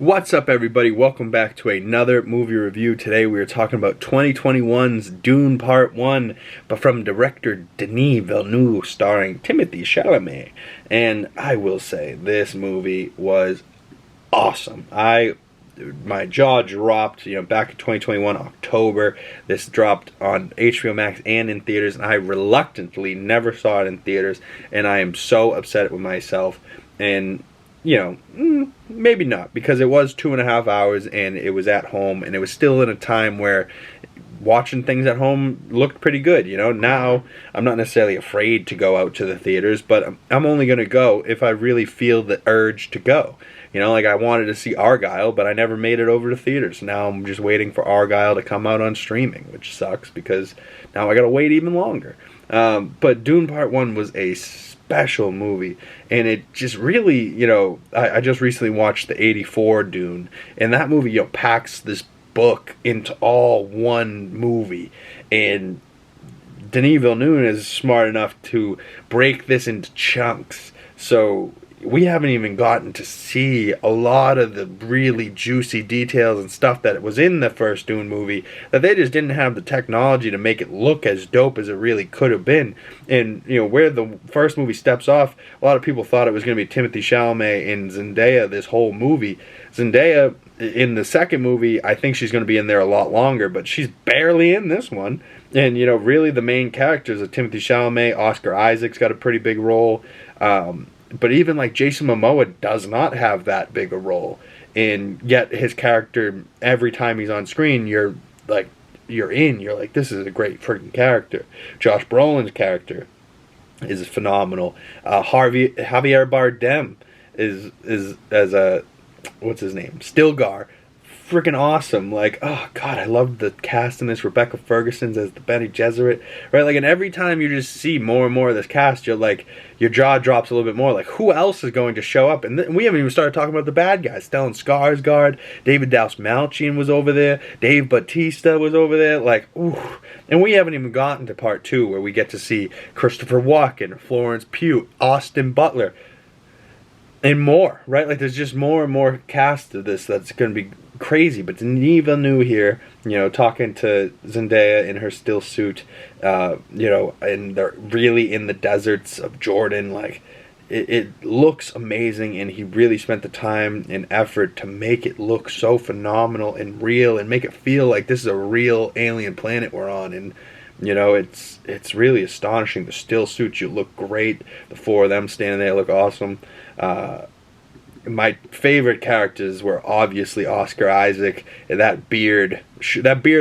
What's up, everybody? Welcome back to another movie review. Today we are talking about 2021's Dune Part 1, but from director Denis Villeneuve, starring Timothée Chalamet. And I will say, this movie was awesome. My jaw dropped, back in 2021, October. This dropped on HBO Max and in theaters, and I reluctantly never saw it in theaters, and I am so upset with myself. And maybe not, because it was 2.5 hours and it was at home, and it was still in a time where watching things at home looked pretty good. Now I'm not necessarily afraid to go out to the theaters, but I'm only going to go if I really feel the urge to go. Like I wanted to see Argyle, but I never made it over to theaters. Now I'm just waiting for Argyle to come out on streaming, which sucks because now I got to wait even longer. But Dune Part 1 was a special movie, and it just really, I just recently watched the 84 Dune, and that movie, packs this book into all one movie, and Denis Villeneuve is smart enough to break this into chunks, so we haven't even gotten to see a lot of the really juicy details and stuff that was in the first Dune movie, that they just didn't have the technology to make it look as dope as it really could have been. And, where the first movie steps off, a lot of people thought it was going to be Timothée Chalamet and Zendaya this whole movie. Zendaya, in the second movie, I think she's going to be in there a lot longer, but she's barely in this one. And, really the main characters are Timothée Chalamet. Oscar Isaac's got a pretty big role. But even like Jason Momoa does not have that big a role, and yet his character, every time he's on screen, you're like, this is a great freaking character. Josh Brolin's character is phenomenal. Javier Bardem is as a, what's his name, Stilgar, freaking awesome. Like, oh god, I love the cast in this. Rebecca Ferguson's as the Bene Gesserit, right? Like, and every time you just see more and more of this cast, you're like, your jaw drops a little bit more. Like, who else is going to show up? And we haven't even started talking about the bad guys. Stellan Skarsgård, David Malchian was over there, Dave Bautista was over there. Like, ooh. And we haven't even gotten to part 2, where we get to see Christopher Walken, Florence Pugh, Austin Butler, and more, right? Like, there's just more and more cast of this that's going to be crazy. But Denis Villeneuve here, talking to Zendaya in her still suit, and they're really in the deserts of Jordan. Like, it looks amazing, and he really spent the time and effort to make it look so phenomenal and real, and make it feel like this is a real alien planet we're on. And it's really astonishing. The still suits, you look great. The four of them standing there look awesome. My favorite characters were obviously Oscar Isaac, and that beard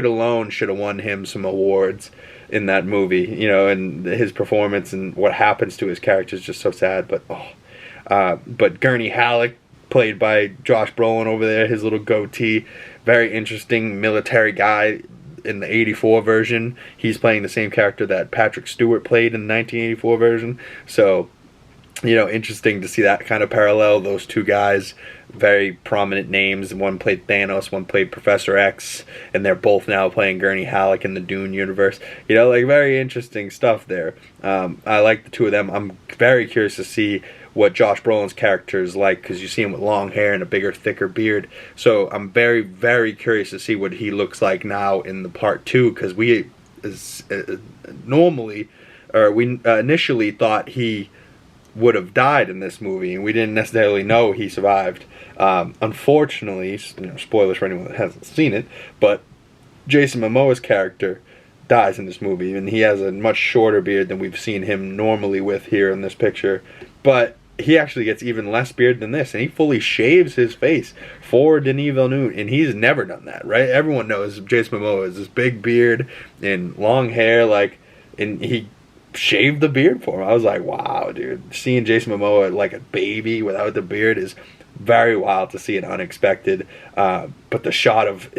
alone should have won him some awards in that movie, and his performance and what happens to his character is just so sad. But Gurney Halleck, played by Josh Brolin over there, his little goatee, very interesting military guy. In the 84 version, he's playing the same character that Patrick Stewart played in the 1984 version, so interesting to see that kind of parallel. Those two guys, very prominent names. One played Thanos, one played Professor X, and they're both now playing Gurney Halleck in the Dune universe. Like, very interesting stuff there. I like the two of them. I'm very curious to see what Josh Brolin's character is like, because you see him with long hair and a bigger, thicker beard. So I'm very, very curious to see what he looks like now in the part 2, because we initially thought he would have died in this movie, and we didn't necessarily know he survived. Unfortunately, spoilers for anyone that hasn't seen it, but Jason Momoa's character dies in this movie, and he has a much shorter beard than we've seen him normally with here in this picture. But he actually gets even less beard than this, and he fully shaves his face for Denis Villeneuve, and he's never done that, right? Everyone knows Jason Momoa has this big beard and long hair, and he shaved the beard for him. I was like, wow, dude. Seeing Jason Momoa like a baby without the beard is very wild to see and unexpected. But the shot of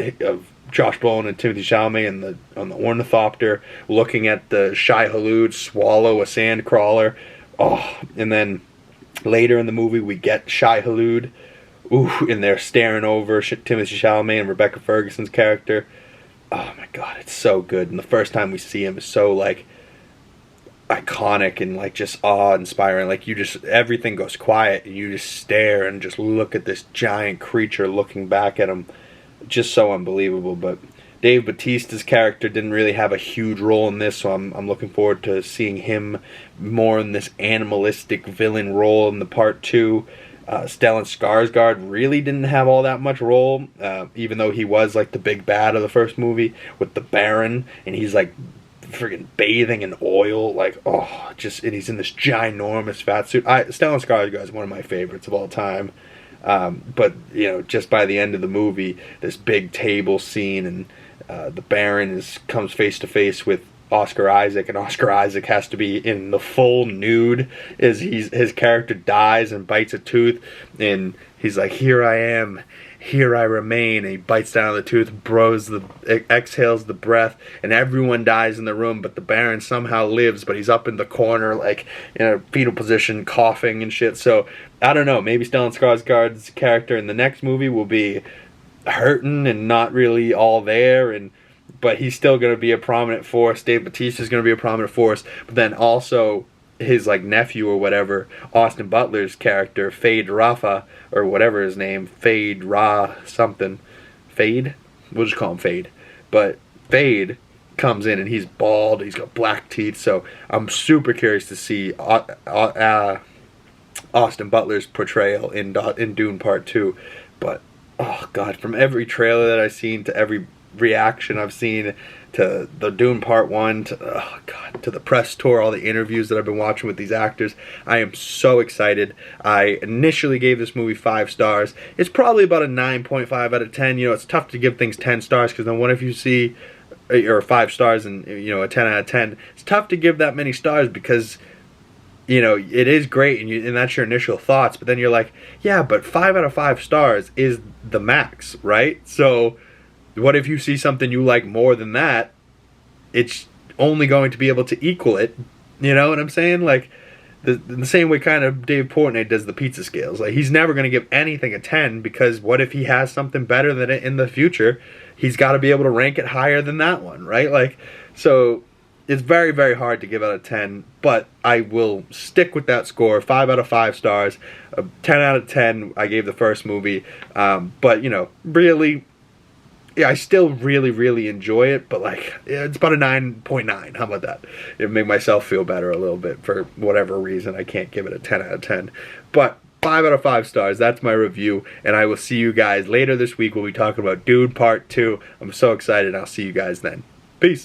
Josh Brolin and Timothée Chalamet on the ornithopter, looking at the Shai-Hulud swallow a sand crawler. Oh, and then later in the movie we get Shai-Hulud, and they're staring over Timothée Chalamet and Rebecca Ferguson's character. Oh my god, it's so good. And the first time we see him is so like, iconic and like just awe-inspiring. Like you just, everything goes quiet and you just stare and just look at this giant creature looking back at him. Just so unbelievable. But Dave Bautista's character didn't really have a huge role in this, so I'm looking forward to seeing him more in this animalistic villain role in the part 2. Stellan Skarsgård really didn't have all that much role, even though he was like the big bad of the first movie with the Baron, and he's like friggin' bathing in oil, like, oh, just, and he's in this ginormous fat suit. Stellan Skarsgård is one of my favorites of all time. But you know, just by the end of the movie, this big table scene, and the Baron comes face to face with Oscar Isaac, and Oscar Isaac has to be in the full nude as his character dies and bites a tooth, and he's like, "Here I am, here I remain," and he bites down the tooth, exhales the breath, and everyone dies in the room, but the Baron somehow lives, but he's up in the corner, like, in a fetal position, coughing and shit. So, I don't know, maybe Stellan Skarsgård's character in the next movie will be hurting and not really all there, but he's still going to be a prominent force. Dave Bautista's going to be a prominent force, but then also his like nephew or whatever, Austin Butler's character, Fade Rafa, or whatever his name, Fade Ra something, Fade? We'll just call him Fade. But Fade comes in and he's bald, he's got black teeth, so I'm super curious to see Austin Butler's portrayal in Dune Part 2. But, oh god, from every trailer that I've seen to every reaction I've seen to the Dune Part 1 to the press tour, all the interviews that I've been watching with these actors, I am so excited. I initially gave this movie 5 stars. It's probably about a 9.5 out of 10. You know, it's tough to give things 10 stars because then what if you see, or 5 stars and, you know, a 10 out of 10. It's tough to give that many stars because, you know, it is great and that's your initial thoughts, but then you're like, yeah, but 5 out of 5 stars is the max, right? So what if you see something you like more than that? It's only going to be able to equal it. You know what I'm saying? Like, the same way kind of Dave Portnoy does the pizza scales. Like, he's never going to give anything a 10 because what if he has something better than it in the future? He's got to be able to rank it higher than that one, right? Like, so it's very, very hard to give out a 10, but I will stick with that score. 5 out of 5 stars. 10 out of 10 I gave the first movie. But, you know, really, yeah, I still really, really enjoy it, but like, it's about a 9.9. How about that? It made myself feel better a little bit for whatever reason. I can't give it a 10 out of 10. But 5 out of 5 stars, that's my review, and I will see you guys later this week. We'll be talking about Dune Part 2. I'm so excited. I'll see you guys then. Peace.